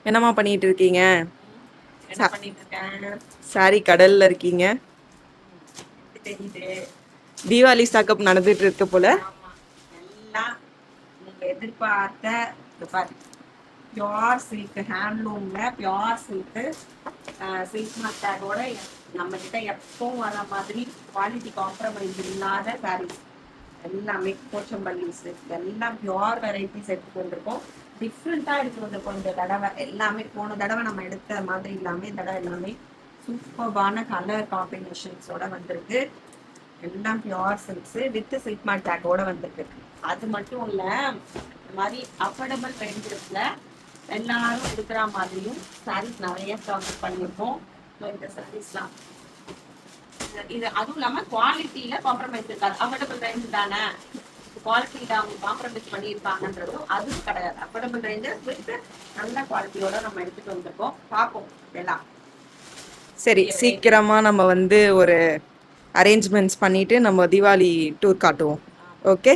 என்னம்மா பண்ணிட்டு இருக்கீங்க? என்ன பண்ணிட்டு இருக்கேன்? சாரி கடல்ல இருக்கீங்க. தெரியுது. தீபாவளி ஸ்டாக்கப் நடந்துட்டு இருக்கு போல. ஆமா, எல்லாம் நீங்க எதிர்பார்த்த பியோர் சில்க் ஹேண்ட்லூம்ல பியோர் சில்க் சில்க் மார்க்கோட நம்ம கிட்ட எப்பவும் வர மாதிரி குவாலிட்டி காம்ப்ரமைஸ் இல்லாத சாரீஸ் எல்லாமே போச்சம்பள்ளிஸ் எல்லாம் பியோர் வெரைட்டிஸ் எடுத்துட்டு வந்திருக்கோம். டிஃப்ரெண்டா எடுத்துட்டு வந்திருக்கோம் இந்த தடவை. எல்லாமே போன தடவை நம்ம எடுத்த மாதிரி இல்லாம இந்த தடவை எல்லாமே சூப்பர்பான கலர் காம்பினேஷன்ஸோட வந்திருக்கு. எல்லாம் pure silks with silk mark டேக்கோட வந்திருக்கு. அது மட்டும் இல்ல, இந்த மாதிரி அஃபோர்டபுள் ரேஞ்சஸ்ல எல்லாரும் எடுக்கிற மாதிரியும் சாரீஸ் நிறைய ஸ்டாக் பண்ணியிருக்கோம். இந்த சாரீஸ்லாம் இது அதுவும் இல்லாம குவாலிட்டியில காம்ப்ரமைஸ் இருக்காது. அஃபோர்டபுள் ரேஞ்ச் தானே, குவாலிட்டியில அவங்க காம்ப்ரமைஸ் பண்ணியிருக்காங்கன்றதும் அதுவும் கிடையாது. அஃபோர்டபுள் ரேஞ்சஸ் வித் நல்ல குவாலிட்டியோட நம்ம எடுத்துட்டு வந்திருக்கோம். பார்ப்போம் எல்லாம். சரி, சீக்கிரமா நம்ம ஒரு அரேஞ்ச்மெண்ட்ஸ் பண்ணிட்டு நம்ம தீபாவளி டூர் காட்டுவோம். ஓகே.